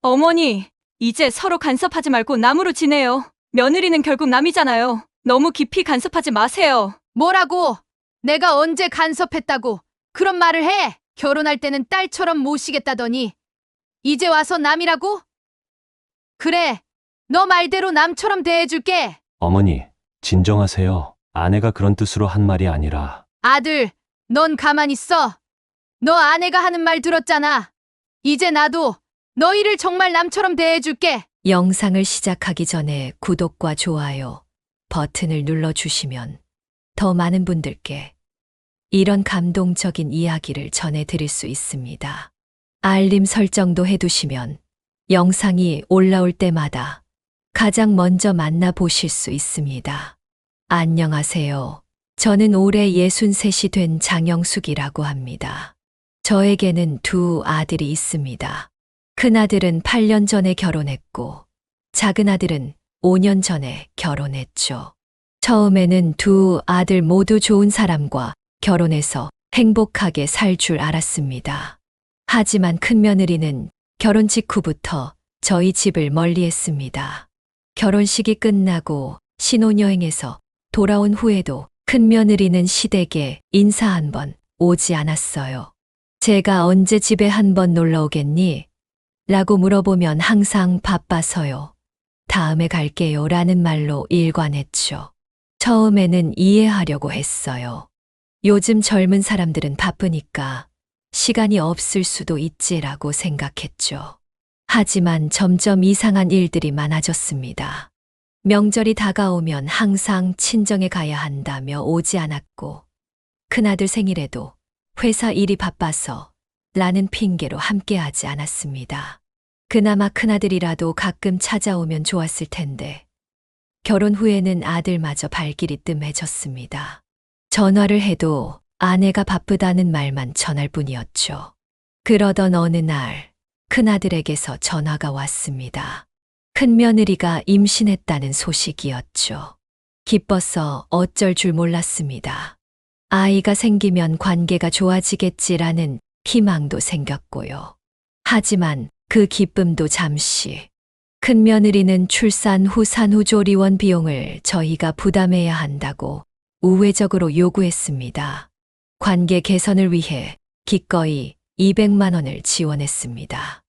어머니, 이제 서로 간섭하지 말고 남으로 지내요. 며느리는 결국 남이잖아요. 너무 깊이 간섭하지 마세요. 뭐라고? 내가 언제 간섭했다고 그런 말을 해? 결혼할 때는 딸처럼 모시겠다더니 이제 와서 남이라고? 그래, 너 말대로 남처럼 대해줄게. 어머니, 진정하세요. 아내가 그런 뜻으로 한 말이 아니라. 아들, 넌 가만히 있어. 너 아내가 하는 말 들었잖아. 이제 나도 너희를 정말 남처럼 대해줄게. 영상을 시작하기 전에 구독과 좋아요 버튼을 눌러주시면 더 많은 분들께 이런 감동적인 이야기를 전해드릴 수 있습니다. 알림 설정도 해두시면 영상이 올라올 때마다 가장 먼저 만나보실 수 있습니다. 안녕하세요. 저는 올해 63이 된 장영숙이라고 합니다. 저에게는 두 아들이 있습니다. 큰아들은 8년 전에 결혼했고 작은아들은 5년 전에 결혼했죠. 처음에는 두 아들 모두 좋은 사람과 결혼해서 행복하게 살 줄 알았습니다. 하지만 큰며느리는 결혼 직후부터 저희 집을 멀리했습니다. 결혼식이 끝나고 신혼여행에서 돌아온 후에도 큰며느리는 시댁에 인사 한 번 오지 않았어요. 제가 언제 집에 한 번 놀러 오겠니? 라고 물어보면 항상 바빠서요. 다음에 갈게요 라는 말로 일관했죠. 처음에는 이해하려고 했어요. 요즘 젊은 사람들은 바쁘니까 시간이 없을 수도 있지라고 생각했죠. 하지만 점점 이상한 일들이 많아졌습니다. 명절이 다가오면 항상 친정에 가야 한다며 오지 않았고, 큰아들 생일에도 회사 일이 바빠서 라는 핑계로 함께하지 않았습니다. 그나마 큰아들이라도 가끔 찾아오면 좋았을 텐데, 결혼 후에는 아들마저 발길이 뜸해졌습니다. 전화를 해도 아내가 바쁘다는 말만 전할 뿐이었죠. 그러던 어느 날 큰아들에게서 전화가 왔습니다. 큰며느리가 임신했다는 소식이었죠. 기뻐서 어쩔 줄 몰랐습니다. 아이가 생기면 관계가 좋아지겠지라는 희망도 생겼고요. 하지만 그 기쁨도 잠시. 큰며느리는 출산 후 산후조리원 비용을 저희가 부담해야 한다고 우회적으로 요구했습니다. 관계 개선을 위해 기꺼이 200만 원을 지원했습니다.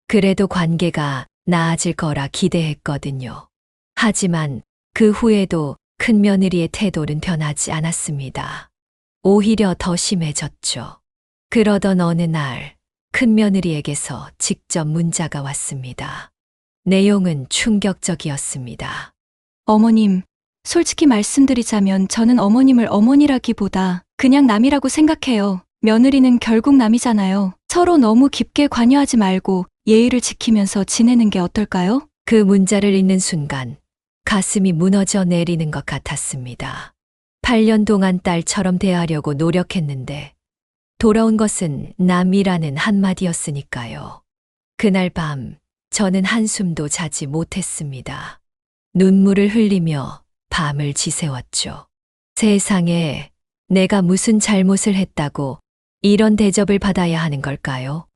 그래도 관계가 나아질 거라 기대했거든요. 하지만 그 후에도 큰며느리의 태도는 변하지 않았습니다. 오히려 더 심해졌죠. 그러던 어느 날 큰며느리에게서 직접 문자가 왔습니다. 내용은 충격적이었습니다. 어머님, 솔직히 말씀드리자면 저는 어머님을 어머니라기보다 그냥 남이라고 생각해요. 며느리는 결국 남이잖아요. 서로 너무 깊게 관여하지 말고 예의를 지키면서 지내는 게 어떨까요? 그 문자를 읽는 순간 가슴이 무너져 내리는 것 같았습니다. 8년 동안 딸처럼 대하려고 노력했는데 돌아온 것은 남이라는 한마디였으니까요. 그날 밤 저는 한숨도 자지 못했습니다. 눈물을 흘리며 밤을 지새웠죠. 세상에 내가 무슨 잘못을 했다고 이런 대접을 받아야 하는 걸까요?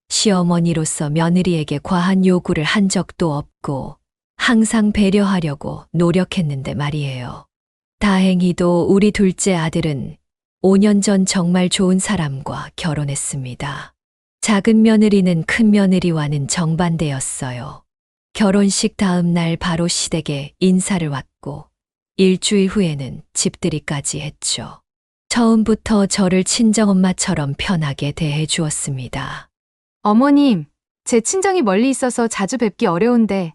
시어머니로서 며느리에게 과한 요구를 한 적도 없고 항상 배려하려고 노력했는데 말이에요. 다행히도 우리 둘째 아들은 5년 전 정말 좋은 사람과 결혼했습니다. 작은 며느리는 큰 며느리와는 정반대였어요. 결혼식 다음 날 바로 시댁에 인사를 왔고 일주일 후에는 집들이까지 했죠. 처음부터 저를 친정엄마처럼 편하게 대해 주었습니다. 어머님, 제 친정이 멀리 있어서 자주 뵙기 어려운데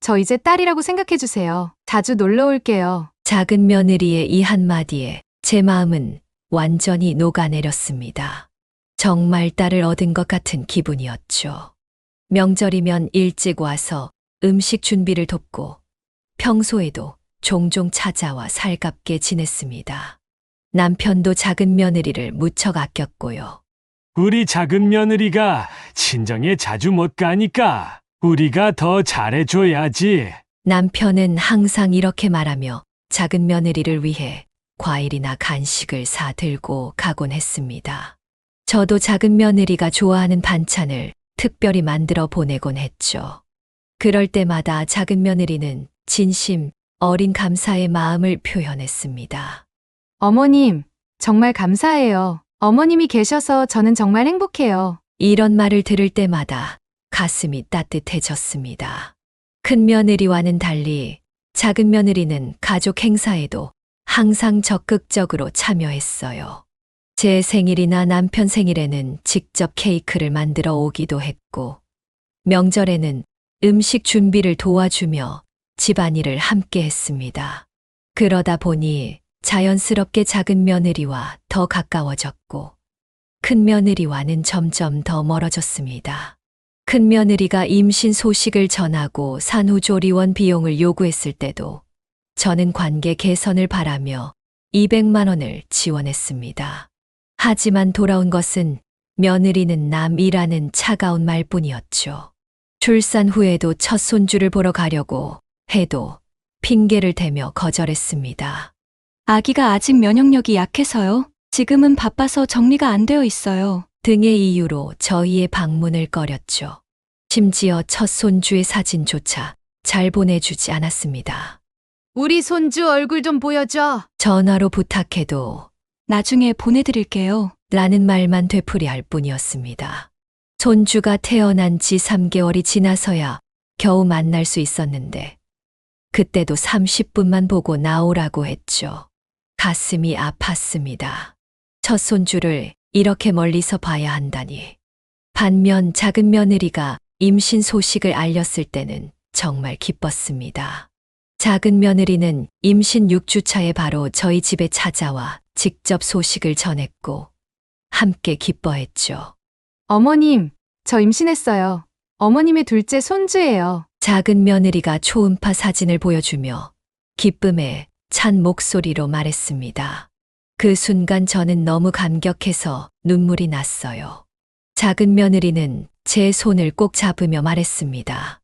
저 이제 딸이라고 생각해 주세요. 자주 놀러 올게요. 작은 며느리의 이 한마디에 제 마음은 완전히 녹아내렸습니다. 정말 딸을 얻은 것 같은 기분이었죠. 명절이면 일찍 와서 음식 준비를 돕고 평소에도 종종 찾아와 살갑게 지냈습니다. 남편도 작은 며느리를 무척 아꼈고요. 우리 작은 며느리가 친정에 자주 못 가니까 우리가 더 잘해줘야지. 남편은 항상 이렇게 말하며 작은 며느리를 위해 과일이나 간식을 사 들고 가곤 했습니다. 저도 작은 며느리가 좋아하는 반찬을 특별히 만들어 보내곤 했죠. 그럴 때마다 작은 며느리는 진심 어린 감사의 마음을 표현했습니다. 어머님, 정말 감사해요. 어머님이 계셔서 저는 정말 행복해요. 이런 말을 들을 때마다 가슴이 따뜻해졌습니다. 큰 며느리와는 달리 작은 며느리는 가족 행사에도 항상 적극적으로 참여했어요. 제 생일이나 남편 생일에는 직접 케이크를 만들어 오기도 했고, 명절에는 음식 준비를 도와주며 집안일을 함께 했습니다. 그러다 보니 자연스럽게 작은 며느리와 더 가까워졌고, 큰 며느리와는 점점 더 멀어졌습니다. 큰 며느리가 임신 소식을 전하고 산후조리원 비용을 요구했을 때도 저는 관계 개선을 바라며 200만 원을 지원했습니다. 하지만 돌아온 것은 며느리는 남이라는 차가운 말뿐이었죠. 출산 후에도 첫 손주를 보러 가려고 해도 핑계를 대며 거절했습니다. 아기가 아직 면역력이 약해서요. 지금은 바빠서 정리가 안 되어 있어요. 등의 이유로 저희의 방문을 꺼렸죠. 심지어 첫 손주의 사진조차 잘 보내주지 않았습니다. 우리 손주 얼굴 좀 보여줘. 전화로 부탁해도 나중에 보내드릴게요. 라는 말만 되풀이할 뿐이었습니다. 손주가 태어난 지 3개월이 지나서야 겨우 만날 수 있었는데 그때도 30분만 보고 나오라고 했죠. 가슴이 아팠습니다. 첫 손주를 이렇게 멀리서 봐야 한다니. 반면 작은 며느리가 임신 소식을 알렸을 때는 정말 기뻤습니다. 작은 며느리는 임신 6주차에 바로 저희 집에 찾아와 직접 소식을 전했고 함께 기뻐했죠. 어머님, 저 임신했어요. 어머님의 둘째 손주예요. 작은 며느리가 초음파 사진을 보여주며 기쁨에 찬 목소리로 말했습니다. 그 순간 저는 너무 감격해서 눈물이 났어요. 작은 며느리는 제 손을 꼭 잡으며 말했습니다.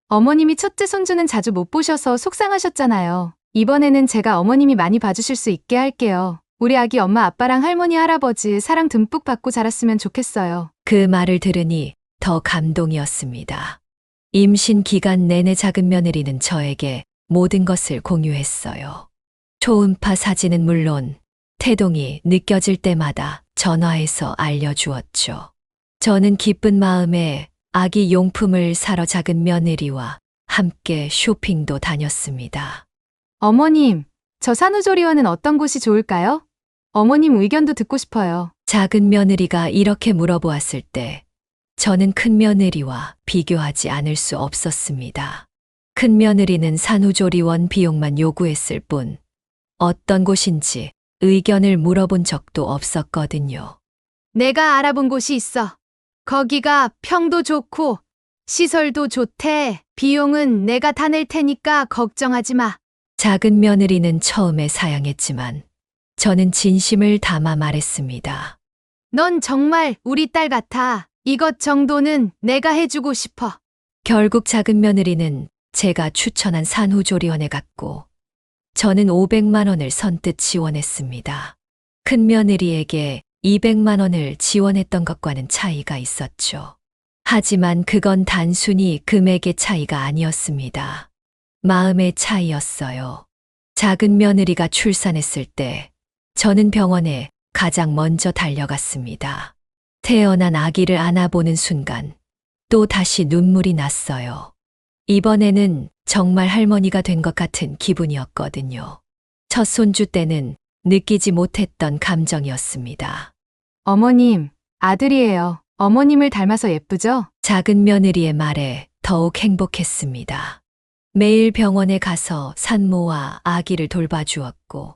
어머님이 첫째 손주는 자주 못 보셔서 속상하셨잖아요. 이번에는 제가 어머님이 많이 봐주실 수 있게 할게요. 우리 아기 엄마 아빠랑 할머니 할아버지 사랑 듬뿍 받고 자랐으면 좋겠어요. 그 말을 들으니 더 감동이었습니다. 임신 기간 내내 작은 며느리는 저에게 모든 것을 공유했어요. 초음파 사진은 물론 태동이 느껴질 때마다 전화해서 알려주었죠. 저는 기쁜 마음에 아기 용품을 사러 작은 며느리와 함께 쇼핑도 다녔습니다. 어머님, 저 산후조리원은 어떤 곳이 좋을까요? 어머님 의견도 듣고 싶어요. 작은 며느리가 이렇게 물어보았을 때 저는 큰 며느리와 비교하지 않을 수 없었습니다. 큰 며느리는 산후조리원 비용만 요구했을 뿐 어떤 곳인지 의견을 물어본 적도 없었거든요. 내가 알아본 곳이 있어. 거기가 평도 좋고 시설도 좋대. 비용은 내가 다 낼 테니까 걱정하지 마. 작은 며느리는 처음에 사양했지만 저는 진심을 담아 말했습니다. 넌 정말 우리 딸 같아. 이것 정도는 내가 해주고 싶어. 결국 작은 며느리는 제가 추천한 산후조리원에 갔고 저는 500만 원을 선뜻 지원했습니다. 큰 며느리에게 200만 원을 지원했던 것과는 차이가 있었죠. 하지만 그건 단순히 금액의 차이가 아니었습니다. 마음의 차이였어요. 작은 며느리가 출산했을 때 저는 병원에 가장 먼저 달려갔습니다. 태어난 아기를 안아보는 순간 또 다시 눈물이 났어요. 이번에는 정말 할머니가 된 것 같은 기분이었거든요. 첫 손주 때는 느끼지 못했던 감정이었습니다. 어머님, 아들이에요. 어머님을 닮아서 예쁘죠? 작은 며느리의 말에 더욱 행복했습니다. 매일 병원에 가서 산모와 아기를 돌봐주었고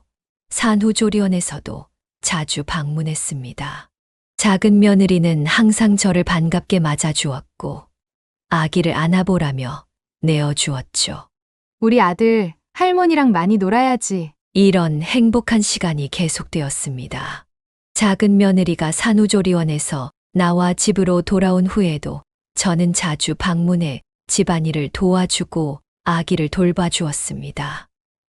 산후조리원에서도 자주 방문했습니다. 작은 며느리는 항상 저를 반갑게 맞아주었고 아기를 안아보라며 내어주었죠. 우리 아들, 할머니랑 많이 놀아야지. 이런 행복한 시간이 계속되었습니다. 작은 며느리가 산후조리원에서 나와 집으로 돌아온 후에도 저는 자주 방문해 집안일을 도와주고 아기를 돌봐주었습니다.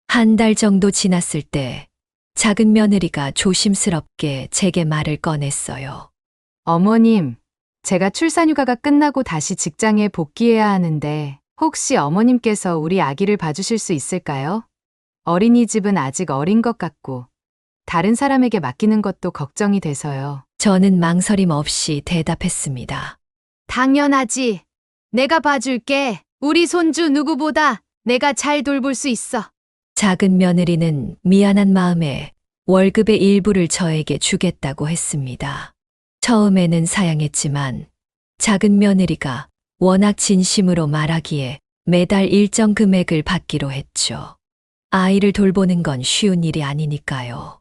한 달 정도 지났을 때 작은 며느리가 조심스럽게 제게 말을 꺼냈어요. 어머님, 제가 출산휴가가 끝나고 다시 직장에 복귀해야 하는데 혹시 어머님께서 우리 아기를 봐주실 수 있을까요? 어린이집은 아직 어린 것 같고 다른 사람에게 맡기는 것도 걱정이 돼서요. 저는 망설임 없이 대답했습니다. 당연하지. 내가 봐줄게. 우리 손주 누구보다 내가 잘 돌볼 수 있어. 작은 며느리는 미안한 마음에 월급의 일부를 저에게 주겠다고 했습니다. 처음에는 사양했지만 작은 며느리가 워낙 진심으로 말하기에 매달 일정 금액을 받기로 했죠. 아이를 돌보는 건 쉬운 일이 아니니까요.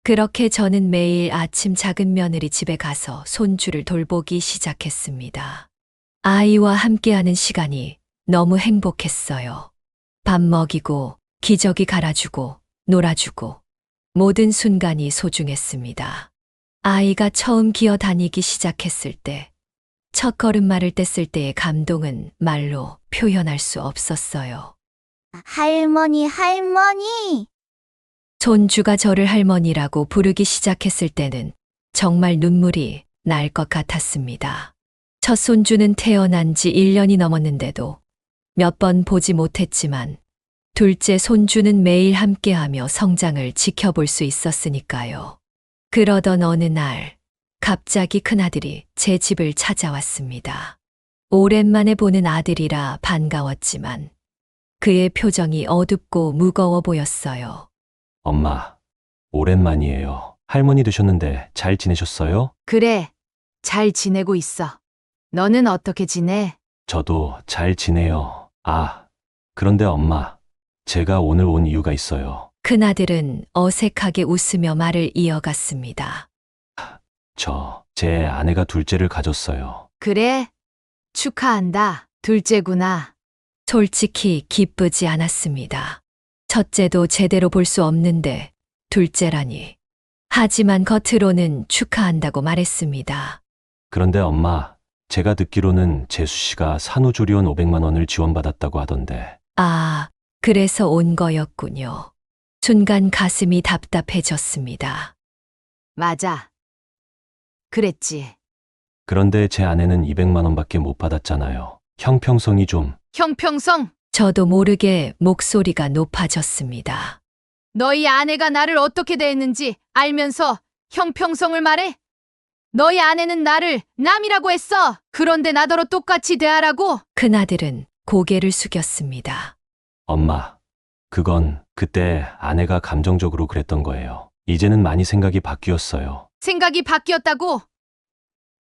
그렇게 저는 매일 아침 작은 며느리 집에 가서 손주를 돌보기 시작했습니다. 아이와 함께하는 시간이 너무 행복했어요. 밥 먹이고, 기저귀 갈아주고, 놀아주고, 모든 순간이 소중했습니다. 아이가 처음 기어 다니기 시작했을 때, 첫 걸음마를 뗐을 때의 감동은 말로 표현할 수 없었어요. 할머니, 할머니. 손주가 저를 할머니라고 부르기 시작했을 때는 정말 눈물이 날 것 같았습니다. 첫 손주는 태어난 지 1년이 넘었는데도 몇 번 보지 못했지만 둘째 손주는 매일 함께하며 성장을 지켜볼 수 있었으니까요. 그러던 어느 날 갑자기 큰아들이 제 집을 찾아왔습니다. 오랜만에 보는 아들이라 반가웠지만 그의 표정이 어둡고 무거워 보였어요. 엄마, 오랜만이에요. 할머니 되셨는데 잘 지내셨어요? 그래. 잘 지내고 있어. 너는 어떻게 지내? 저도 잘 지내요. 아, 그런데 엄마, 제가 오늘 온 이유가 있어요. 큰아들은 어색하게 웃으며 말을 이어갔습니다. 제 아내가 둘째를 가졌어요. 그래? 축하한다. 둘째구나. 솔직히 기쁘지 않았습니다. 첫째도 제대로 볼 수 없는데 둘째라니. 하지만 겉으로는 축하한다고 말했습니다. 그런데 엄마, 제가 듣기로는 재수 씨가 산후조리원 500만 원을 지원받았다고 하던데. 아, 그래서 온 거였군요. 순간 가슴이 답답해졌습니다. 맞아. 그랬지. 그런데 제 아내는 200만 원밖에 못 받았잖아요. 형평성이 좀. 형평성, 저도 모르게 목소리가 높아졌습니다. 너희 아내가 나를 어떻게 대했는지 알면서 형평성을 말해? 너희 아내는 나를 남이라고 했어. 그런데 나더러 똑같이 대하라고? 큰아들은 고개를 숙였습니다. 엄마, 그건 그때 아내가 감정적으로 그랬던 거예요. 이제는 많이 생각이 바뀌었어요. 생각이 바뀌었다고?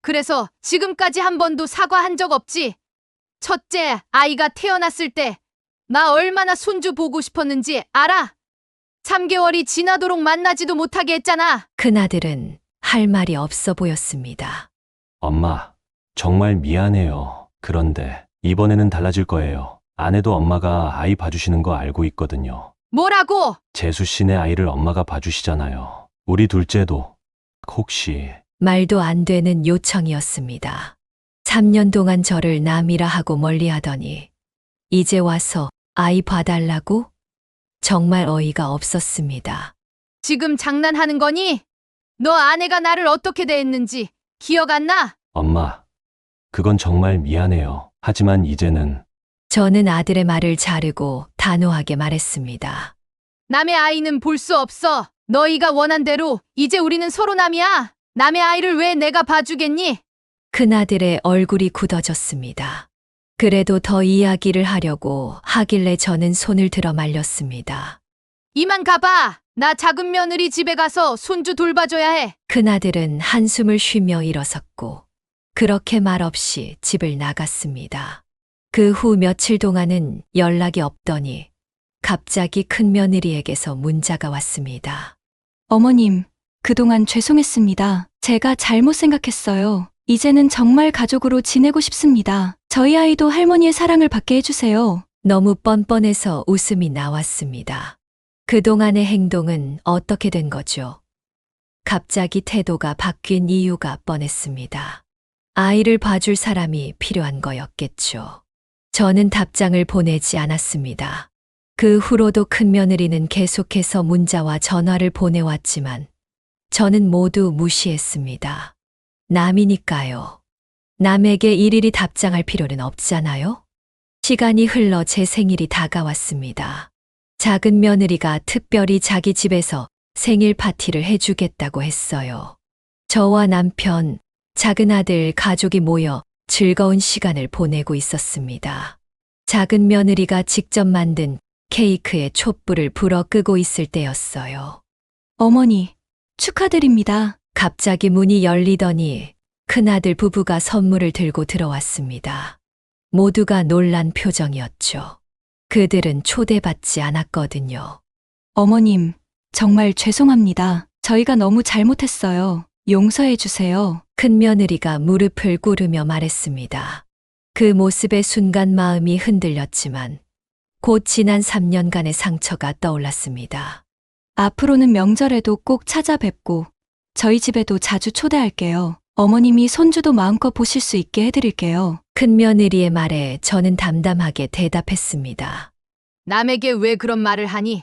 그래서 지금까지 한 번도 사과한 적 없지? 첫째 아이가 태어났을 때 나 얼마나 손주 보고 싶었는지 알아? 3개월이 지나도록 만나지도 못하게 했잖아. 큰아들은 할 말이 없어 보였습니다. 엄마, 정말 미안해요. 그런데 이번에는 달라질 거예요. 아내도 엄마가 아이 봐주시는 거 알고 있거든요. 뭐라고? 재수 씨네 아이를 엄마가 봐주시잖아요. 우리 둘째도 혹시. 말도 안 되는 요청이었습니다. 3년 동안 저를 남이라 하고 멀리하더니 이제 와서 아이 봐달라고? 정말 어이가 없었습니다. 지금 장난하는 거니? 너 아내가 나를 어떻게 대했는지 기억 안 나? 엄마, 그건 정말 미안해요. 하지만 이제는. 저는 아들의 말을 자르고 단호하게 말했습니다. 남의 아이는 볼 수 없어. 너희가 원한 대로 이제 우리는 서로 남이야. 남의 아이를 왜 내가 봐주겠니? 큰아들의 얼굴이 굳어졌습니다. 그래도 더 이야기를 하려고 하길래 저는 손을 들어 말렸습니다. 이만 가봐. 나 작은 며느리 집에 가서 손주 돌봐줘야 해. 큰아들은 한숨을 쉬며 일어섰고 그렇게 말없이 집을 나갔습니다. 그 후 며칠 동안은 연락이 없더니 갑자기 큰며느리에게서 문자가 왔습니다. 어머님, 그동안 죄송했습니다. 제가 잘못 생각했어요. 이제는 정말 가족으로 지내고 싶습니다. 저희 아이도 할머니의 사랑을 받게 해주세요. 너무 뻔뻔해서 웃음이 나왔습니다. 그동안의 행동은 어떻게 된 거죠? 갑자기 태도가 바뀐 이유가 뻔했습니다. 아이를 봐줄 사람이 필요한 거였겠죠. 저는 답장을 보내지 않았습니다. 그 후로도 큰며느리는 계속해서 문자와 전화를 보내왔지만 저는 모두 무시했습니다. 남이니까요. 남에게 일일이 답장할 필요는 없잖아요? 시간이 흘러 제 생일이 다가왔습니다. 작은 며느리가 특별히 자기 집에서 생일 파티를 해주겠다고 했어요. 저와 남편, 작은 아들 가족이 모여 즐거운 시간을 보내고 있었습니다. 작은 며느리가 직접 만든 케이크에 촛불을 불어 끄고 있을 때였어요. 어머니, 축하드립니다. 갑자기 문이 열리더니 큰아들 부부가 선물을 들고 들어왔습니다. 모두가 놀란 표정이었죠. 그들은 초대받지 않았거든요. 어머님, 정말 죄송합니다. 저희가 너무 잘못했어요. 용서해 주세요. 큰 며느리가 무릎을 꿇으며 말했습니다. 그 모습에 순간 마음이 흔들렸지만 곧 지난 3년간의 상처가 떠올랐습니다. 앞으로는 명절에도 꼭 찾아뵙고 저희 집에도 자주 초대할게요. 어머님이 손주도 마음껏 보실 수 있게 해드릴게요. 큰 며느리의 말에 저는 담담하게 대답했습니다. 남에게 왜 그런 말을 하니?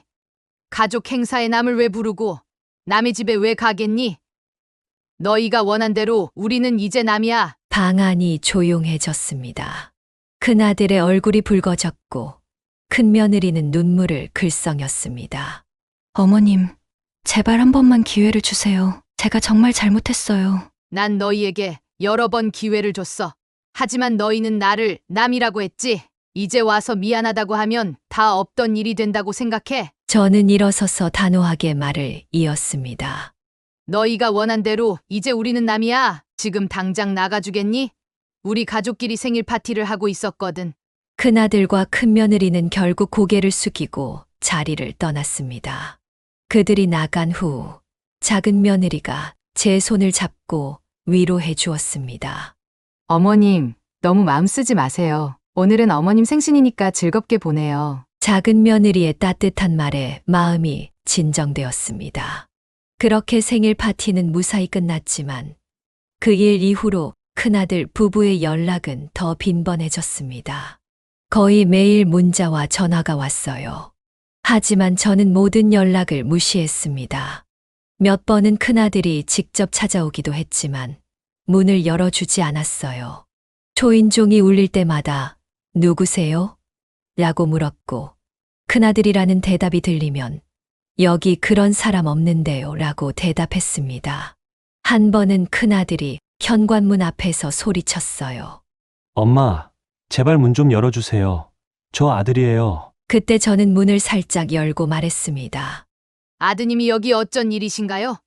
가족 행사에 남을 왜 부르고 남의 집에 왜 가겠니? 너희가 원한 대로 우리는 이제 남이야. 방안이 조용해졌습니다. 큰아들의 얼굴이 붉어졌고 큰 며느리는 눈물을 글썽였습니다. 어머님, 제발 한 번만 기회를 주세요. 제가 정말 잘못했어요. 난 너희에게 여러 번 기회를 줬어. 하지만 너희는 나를 남이라고 했지. 이제 와서 미안하다고 하면 다 없던 일이 된다고 생각해. 저는 일어서서 단호하게 말을 이었습니다. 너희가 원한 대로 이제 우리는 남이야. 지금 당장 나가주겠니? 우리 가족끼리 생일 파티를 하고 있었거든. 큰아들과 큰며느리는 결국 고개를 숙이고 자리를 떠났습니다. 그들이 나간 후 작은 며느리가 제 손을 잡고 위로해 주었습니다. 어머님, 너무 마음 쓰지 마세요. 오늘은 어머님 생신이니까 즐겁게 보내요. 작은 며느리의 따뜻한 말에 마음이 진정되었습니다. 그렇게 생일 파티는 무사히 끝났지만 그 일 이후로 큰아들 부부의 연락은 더 빈번해졌습니다. 거의 매일 문자와 전화가 왔어요. 하지만 저는 모든 연락을 무시했습니다. 몇 번은 큰아들이 직접 찾아오기도 했지만 문을 열어주지 않았어요. 초인종이 울릴 때마다 누구세요? 라고 물었고 큰아들이라는 대답이 들리면 여기 그런 사람 없는데요 라고 대답했습니다. 한 번은 큰아들이 현관문 앞에서 소리쳤어요. 엄마, 제발 문 좀 열어주세요. 저 아들이에요. 그때 저는 문을 살짝 열고 말했습니다. 아드님이 여기 어쩐 일이신가요?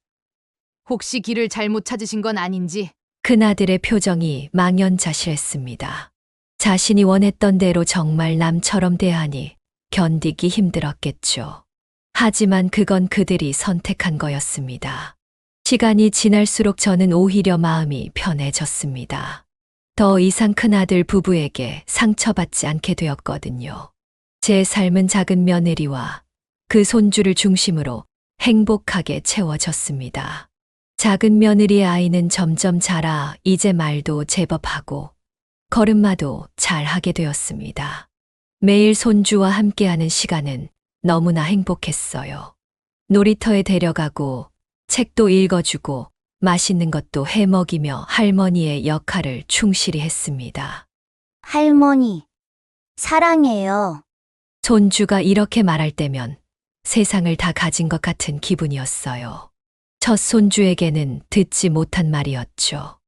혹시 길을 잘못 찾으신 건 아닌지. 큰아들의 표정이 망연자실했습니다. 자신이 원했던 대로 정말 남처럼 대하니 견디기 힘들었겠죠. 하지만 그건 그들이 선택한 거였습니다. 시간이 지날수록 저는 오히려 마음이 편해졌습니다. 더 이상 큰아들 부부에게 상처받지 않게 되었거든요. 제 삶은 작은 며느리와 그 손주를 중심으로 행복하게 채워졌습니다. 작은 며느리의 아이는 점점 자라 이제 말도 제법 하고 걸음마도 잘 하게 되었습니다. 매일 손주와 함께하는 시간은 너무나 행복했어요. 놀이터에 데려가고 책도 읽어주고 맛있는 것도 해먹이며 할머니의 역할을 충실히 했습니다. 할머니, 사랑해요. 손주가 이렇게 말할 때면 세상을 다 가진 것 같은 기분이었어요. 첫 손주에게는 듣지 못한 말이었죠.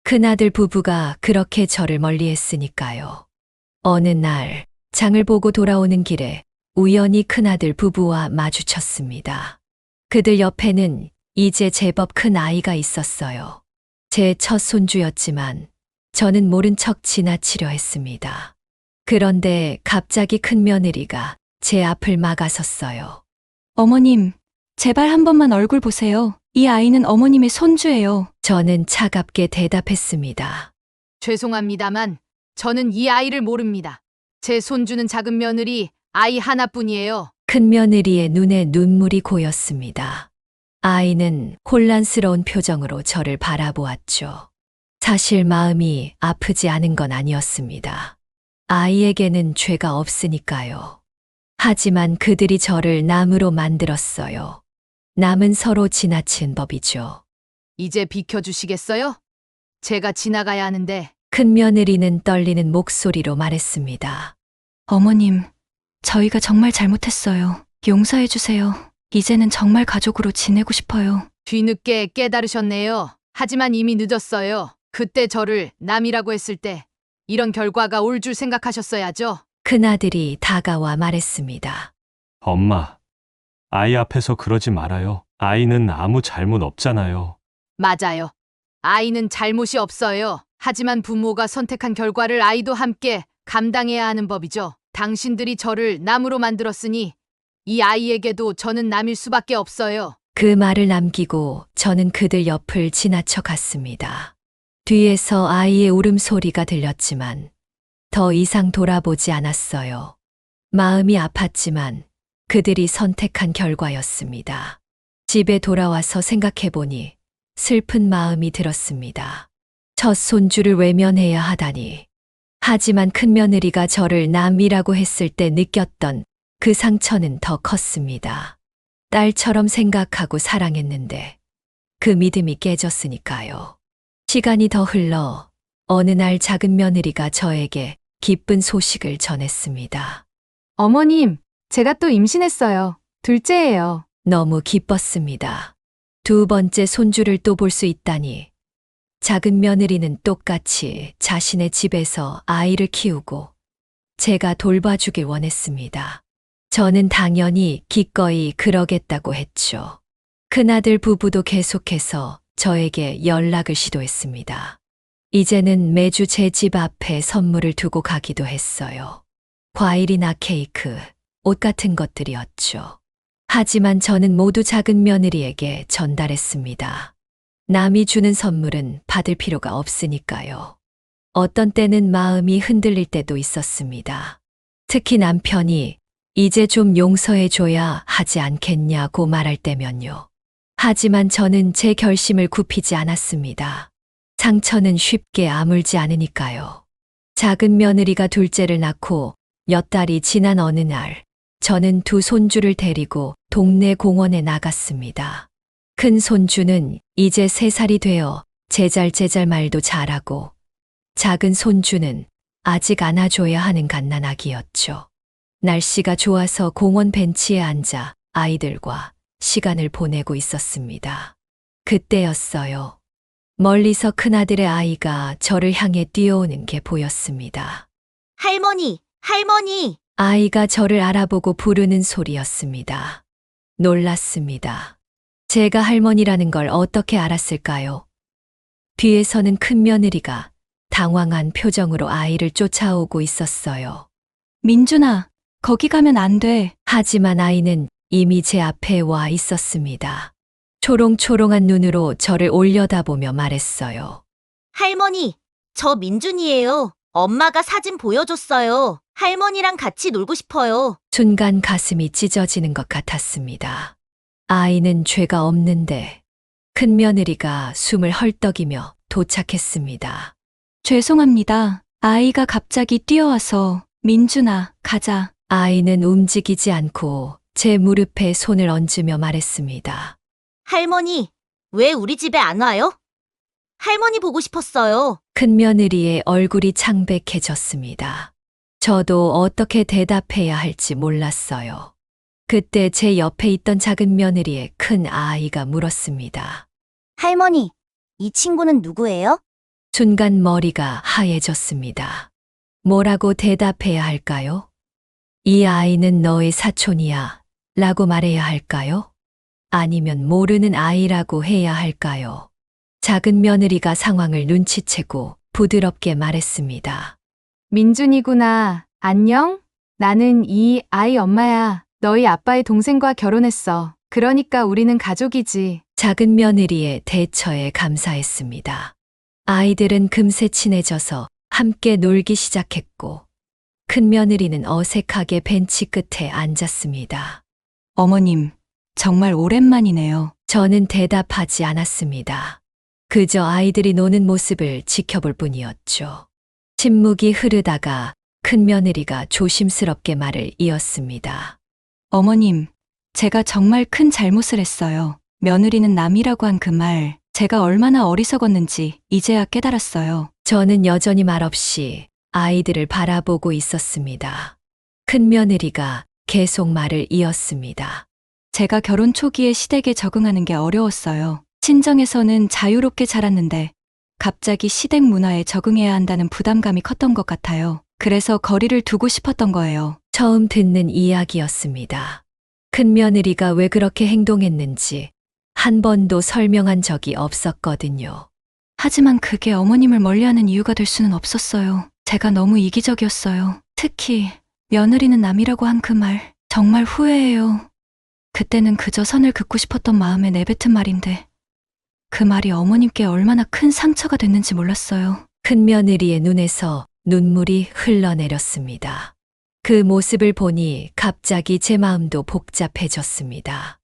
큰아들 부부가 그렇게 저를 멀리했으니까요. 어느 날 장을 보고 돌아오는 길에 우연히 큰아들 부부와 마주쳤습니다. 그들 옆에는 이제 제법 큰 아이가 있었어요. 제 첫 손주였지만 저는 모른 척 지나치려 했습니다. 그런데 갑자기 큰 며느리가 제 앞을 막아섰어요. 어머님, 제발 한 번만 얼굴 보세요. 이 아이는 어머님의 손주예요. 저는 차갑게 대답했습니다. 죄송합니다만 저는 이 아이를 모릅니다. 제 손주는 작은 며느리 아이 하나뿐이에요. 큰 며느리의 눈에 눈물이 고였습니다. 아이는 혼란스러운 표정으로 저를 바라보았죠. 사실 마음이 아프지 않은 건 아니었습니다. 아이에게는 죄가 없으니까요. 하지만 그들이 저를 남으로 만들었어요. 남은 서로 지나친 법이죠. 이제 비켜주시겠어요? 제가 지나가야 하는데. 큰며느리는 떨리는 목소리로 말했습니다. 어머님, 저희가 정말 잘못했어요. 용서해주세요. 이제는 정말 가족으로 지내고 싶어요. 뒤늦게 깨달으셨네요. 하지만 이미 늦었어요. 그때 저를 남이라고 했을 때 이런 결과가 올 줄 생각하셨어야죠. 큰아들이 다가와 말했습니다. 엄마, 아이 앞에서 그러지 말아요. 아이는 아무 잘못 없잖아요. 맞아요. 아이는 잘못이 없어요. 하지만 부모가 선택한 결과를 아이도 함께 감당해야 하는 법이죠. 당신들이 저를 남으로 만들었으니 이 아이에게도 저는 남일 수밖에 없어요. 그 말을 남기고 저는 그들 옆을 지나쳐 갔습니다. 뒤에서 아이의 울음소리가 들렸지만 더 이상 돌아보지 않았어요. 마음이 아팠지만 그들이 선택한 결과였습니다. 집에 돌아와서 생각해보니 슬픈 마음이 들었습니다. 첫 손주를 외면해야 하다니. 하지만 큰며느리가 저를 남이라고 했을 때 느꼈던 그 상처는 더 컸습니다. 딸처럼 생각하고 사랑했는데 그 믿음이 깨졌으니까요. 시간이 더 흘러 어느 날 작은 며느리가 저에게 기쁜 소식을 전했습니다. 어머님, 제가 또 임신했어요. 둘째예요. 너무 기뻤습니다. 두 번째 손주를 또 볼 수 있다니. 작은 며느리는 똑같이 자신의 집에서 아이를 키우고 제가 돌봐주길 원했습니다. 저는 당연히 기꺼이 그러겠다고 했죠. 큰아들 부부도 계속해서 저에게 연락을 시도했습니다. 이제는 매주 제 집 앞에 선물을 두고 가기도 했어요. 과일이나 케이크, 옷 같은 것들이었죠. 하지만 저는 모두 작은 며느리에게 전달했습니다. 남이 주는 선물은 받을 필요가 없으니까요. 어떤 때는 마음이 흔들릴 때도 있었습니다. 특히 남편이 이제 좀 용서해줘야 하지 않겠냐고 말할 때면요. 하지만 저는 제 결심을 굽히지 않았습니다. 상처는 쉽게 아물지 않으니까요. 작은 며느리가 둘째를 낳고 몇 달이 지난 어느 날, 저는 두 손주를 데리고 동네 공원에 나갔습니다. 큰 손주는 이제 3살이 되어 제잘제잘 말도 잘하고, 작은 손주는 아직 안아줘야 하는 갓난아기였죠. 날씨가 좋아서 공원 벤치에 앉아 아이들과 시간을 보내고 있었습니다. 그때였어요. 멀리서 큰아들의 아이가 저를 향해 뛰어오는 게 보였습니다. 할머니, 할머니! 아이가 저를 알아보고 부르는 소리였습니다. 놀랐습니다. 제가 할머니라는 걸 어떻게 알았을까요? 뒤에서는 큰며느리가 당황한 표정으로 아이를 쫓아오고 있었어요. 민준아, 거기 가면 안 돼. 하지만 아이는 이미 제 앞에 와 있었습니다. 초롱초롱한 눈으로 저를 올려다보며 말했어요. 할머니, 저 민준이에요. 엄마가 사진 보여줬어요. 할머니랑 같이 놀고 싶어요. 순간 가슴이 찢어지는 것 같았습니다. 아이는 죄가 없는데 큰며느리가 숨을 헐떡이며 도착했습니다. 죄송합니다. 아이가 갑자기 뛰어와서. 민준아, 가자. 아이는 움직이지 않고 제 무릎에 손을 얹으며 말했습니다. 할머니, 왜 우리 집에 안 와요? 할머니 보고 싶었어요. 큰며느리의 얼굴이 창백해졌습니다. 저도 어떻게 대답해야 할지 몰랐어요. 그때 제 옆에 있던 작은 며느리의 큰 아이가 물었습니다. 할머니, 이 친구는 누구예요? 순간 머리가 하얘졌습니다. 뭐라고 대답해야 할까요? 이 아이는 너의 사촌이야 라고 말해야 할까요? 아니면 모르는 아이라고 해야 할까요? 작은 며느리가 상황을 눈치채고 부드럽게 말했습니다. 민준이구나. 안녕? 나는 이 아이 엄마야. 너희 아빠의 동생과 결혼했어. 그러니까 우리는 가족이지. 작은 며느리의 대처에 감사했습니다. 아이들은 금세 친해져서 함께 놀기 시작했고, 큰 며느리는 어색하게 벤치 끝에 앉았습니다. 어머님, 정말 오랜만이네요. 저는 대답하지 않았습니다. 그저 아이들이 노는 모습을 지켜볼 뿐이었죠. 침묵이 흐르다가 큰 며느리가 조심스럽게 말을 이었습니다. 어머님, 제가 정말 큰 잘못을 했어요. 며느리는 남이라고 한 그 말, 제가 얼마나 어리석었는지 이제야 깨달았어요. 저는 여전히 말없이 아이들을 바라보고 있었습니다. 큰 며느리가 계속 말을 이었습니다. 제가 결혼 초기에 시댁에 적응하는 게 어려웠어요. 친정에서는 자유롭게 자랐는데 갑자기 시댁 문화에 적응해야 한다는 부담감이 컸던 것 같아요. 그래서 거리를 두고 싶었던 거예요. 처음 듣는 이야기였습니다. 큰 며느리가 왜 그렇게 행동했는지 한 번도 설명한 적이 없었거든요. 하지만 그게 어머님을 멀리하는 이유가 될 수는 없었어요. 제가 너무 이기적이었어요. 특히 며느리는 남이라고 한 그 말 정말 후회해요. 그때는 그저 선을 긋고 싶었던 마음에 내뱉은 말인데 그 말이 어머님께 얼마나 큰 상처가 됐는지 몰랐어요. 큰 며느리의 눈에서 눈물이 흘러내렸습니다. 그 모습을 보니 갑자기 제 마음도 복잡해졌습니다.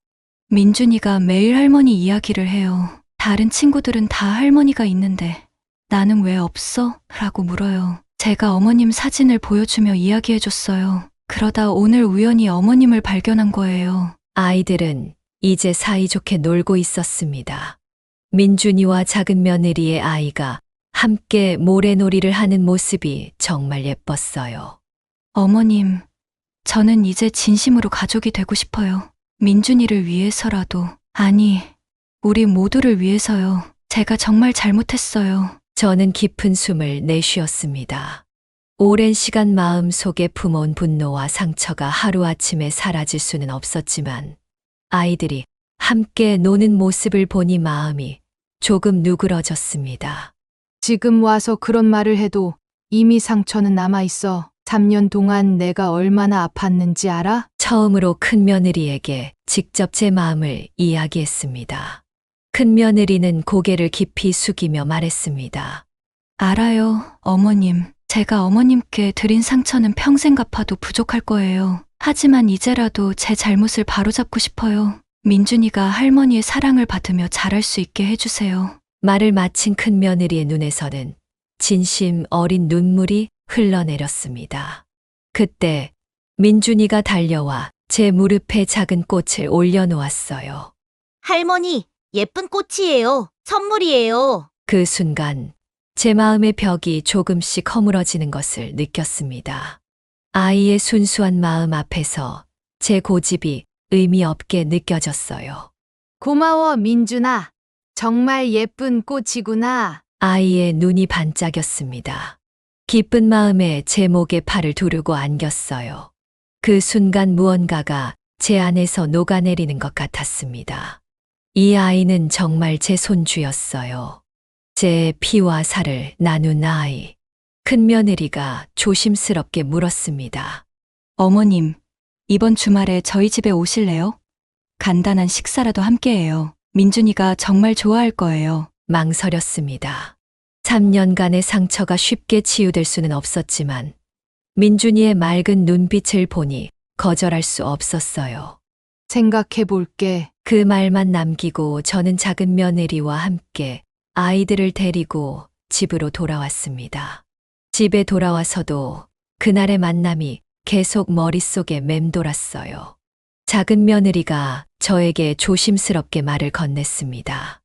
민준이가 매일 할머니 이야기를 해요. 다른 친구들은 다 할머니가 있는데 나는 왜 없어? 라고 물어요. 제가 어머님 사진을 보여주며 이야기해줬어요. 그러다 오늘 우연히 어머님을 발견한 거예요. 아이들은 이제 사이좋게 놀고 있었습니다. 민준이와 작은 며느리의 아이가 함께 모래놀이를 하는 모습이 정말 예뻤어요. 어머님, 저는 이제 진심으로 가족이 되고 싶어요. 민준이를 위해서라도, 아니, 우리 모두를 위해서요. 제가 정말 잘못했어요. 저는 깊은 숨을 내쉬었습니다. 오랜 시간 마음 속에 품어온 분노와 상처가 하루아침에 사라질 수는 없었지만 아이들이 함께 노는 모습을 보니 마음이 조금 누그러졌습니다. 지금 와서 그런 말을 해도 이미 상처는 남아있어. 3년 동안 내가 얼마나 아팠는지 알아? 처음으로 큰 며느리에게 직접 제 마음을 이야기했습니다. 큰 며느리는 고개를 깊이 숙이며 말했습니다. 알아요, 어머님. 제가 어머님께 드린 상처는 평생 갚아도 부족할 거예요. 하지만 이제라도 제 잘못을 바로잡고 싶어요. 민준이가 할머니의 사랑을 받으며 자랄 수 있게 해주세요. 말을 마친 큰 며느리의 눈에서는 진심 어린 눈물이 흘러내렸습니다. 그때 민준이가 달려와 제 무릎에 작은 꽃을 올려놓았어요. 할머니, 예쁜 꽃이에요. 선물이에요. 그 순간 제 마음의 벽이 조금씩 허물어지는 것을 느꼈습니다. 아이의 순수한 마음 앞에서 제 고집이 의미 없게 느껴졌어요. 고마워, 민준아. 정말 예쁜 꽃이구나. 아이의 눈이 반짝였습니다. 기쁜 마음에 제 목에 팔을 두르고 안겼어요. 그 순간 무언가가 제 안에서 녹아내리는 것 같았습니다. 이 아이는 정말 제 손주였어요. 제 피와 살을 나눈 아이. 큰 며느리가 조심스럽게 물었습니다. 어머님, 이번 주말에 저희 집에 오실래요? 간단한 식사라도 함께해요. 민준이가 정말 좋아할 거예요. 망설였습니다. 3년간의 상처가 쉽게 치유될 수는 없었지만 민준이의 맑은 눈빛을 보니 거절할 수 없었어요. 생각해 볼게. 그 말만 남기고 저는 작은 며느리와 함께 아이들을 데리고 집으로 돌아왔습니다. 집에 돌아와서도 그날의 만남이 계속 머릿속에 맴돌았어요. 작은 며느리가 저에게 조심스럽게 말을 건넸습니다.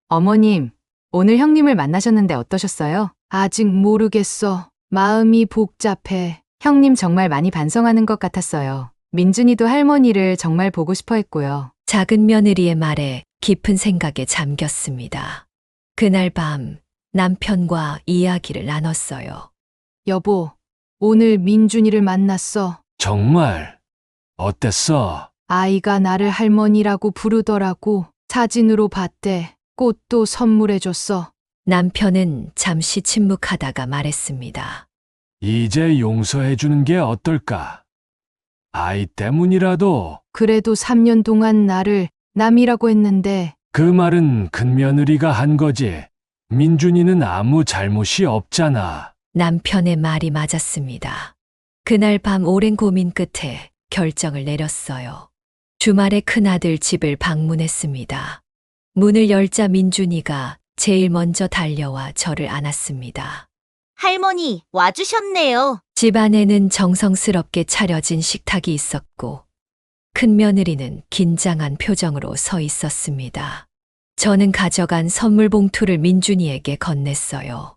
어머님, 오늘 형님을 만나셨는데 어떠셨어요? 아직 모르겠어. 마음이 복잡해. 형님 정말 많이 반성하는 것 같았어요. 민준이도 할머니를 정말 보고 싶어 했고요. 작은 며느리의 말에 깊은 생각에 잠겼습니다. 그날 밤 남편과 이야기를 나눴어요. 여보, 오늘 민준이를 만났어. 정말 어땠어? 아이가 나를 할머니라고 부르더라고. 사진으로 봤대. 꽃도 선물해줬어. 남편은 잠시 침묵하다가 말했습니다. 이제 용서해 주는 게 어떨까? 아이 때문이라도 그래도 3년 동안 나를 남이라고 했는데 그 말은 큰 며느리가 한 거지. 민준이는 아무 잘못이 없잖아. 남편의 말이 맞았습니다. 그날 밤 오랜 고민 끝에 결정을 내렸어요. 주말에 큰아들 집을 방문했습니다. 문을 열자 민준이가 제일 먼저 달려와 저를 안았습니다. 할머니, 와주셨네요. 집 안에는 정성스럽게 차려진 식탁이 있었고 큰 며느리는 긴장한 표정으로 서 있었습니다. 저는 가져간 선물 봉투를 민준이에게 건넸어요.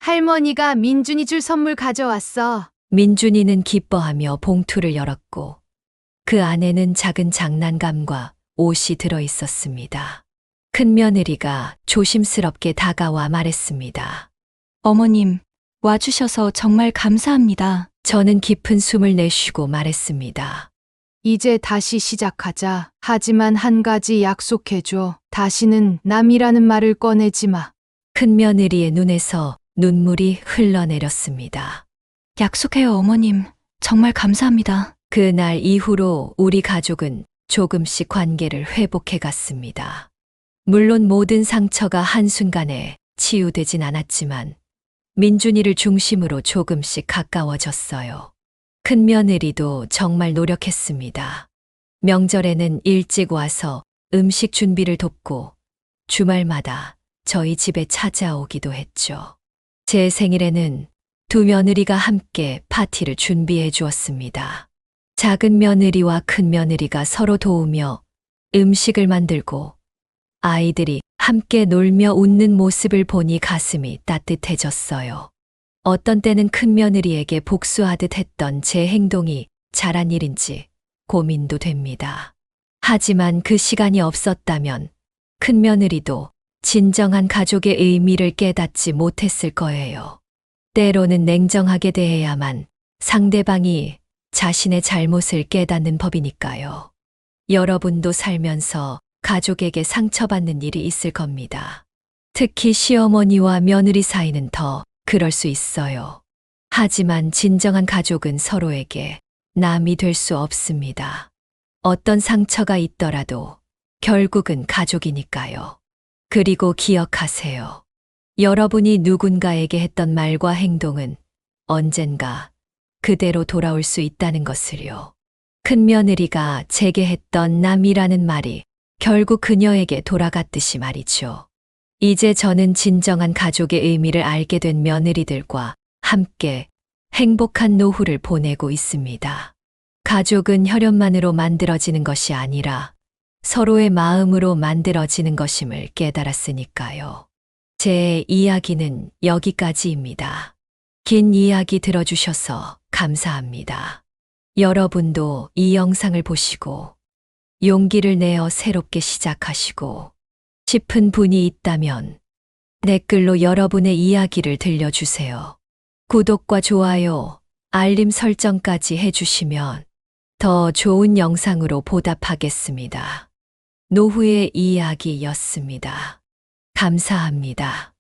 할머니가 민준이 줄 선물 가져왔어. 민준이는 기뻐하며 봉투를 열었고 그 안에는 작은 장난감과 옷이 들어 있었습니다. 큰며느리가 조심스럽게 다가와 말했습니다. 어머님, 와주셔서 정말 감사합니다. 저는 깊은 숨을 내쉬고 말했습니다. 이제 다시 시작하자. 하지만 한 가지 약속해줘. 다시는 남이라는 말을 꺼내지 마. 큰며느리의 눈에서 눈물이 흘러내렸습니다. 약속해요, 어머님. 정말 감사합니다. 그날 이후로 우리 가족은 조금씩 관계를 회복해 갔습니다. 물론 모든 상처가 한순간에 치유되진 않았지만 민준이를 중심으로 조금씩 가까워졌어요. 큰며느리도 정말 노력했습니다. 명절에는 일찍 와서 음식 준비를 돕고 주말마다 저희 집에 찾아오기도 했죠. 제 생일에는 두 며느리가 함께 파티를 준비해 주었습니다. 작은 며느리와 큰 며느리가 서로 도우며 음식을 만들고 아이들이 함께 놀며 웃는 모습을 보니 가슴이 따뜻해졌어요. 어떤 때는 큰 며느리에게 복수하듯 했던 제 행동이 잘한 일인지 고민도 됩니다. 하지만 그 시간이 없었다면 큰 며느리도 진정한 가족의 의미를 깨닫지 못했을 거예요. 때로는 냉정하게 대해야만 상대방이 자신의 잘못을 깨닫는 법이니까요. 여러분도 살면서 가족에게 상처받는 일이 있을 겁니다. 특히 시어머니와 며느리 사이는 더 그럴 수 있어요. 하지만 진정한 가족은 서로에게 남이 될 수 없습니다. 어떤 상처가 있더라도 결국은 가족이니까요. 그리고 기억하세요. 여러분이 누군가에게 했던 말과 행동은 언젠가 그대로 돌아올 수 있다는 것을요. 큰며느리가 제게 했던 남이라는 말이 결국 그녀에게 돌아갔듯이 말이죠. 이제 저는 진정한 가족의 의미를 알게 된 며느리들과 함께 행복한 노후를 보내고 있습니다. 가족은 혈연만으로 만들어지는 것이 아니라 서로의 마음으로 만들어지는 것임을 깨달았으니까요. 제 이야기는 여기까지입니다. 긴 이야기 들어주셔서 감사합니다. 여러분도 이 영상을 보시고 용기를 내어 새롭게 시작하시고 싶은 분이 있다면 댓글로 여러분의 이야기를 들려주세요. 구독과 좋아요, 알림 설정까지 해주시면 더 좋은 영상으로 보답하겠습니다. 노후의 이야기였습니다. 감사합니다.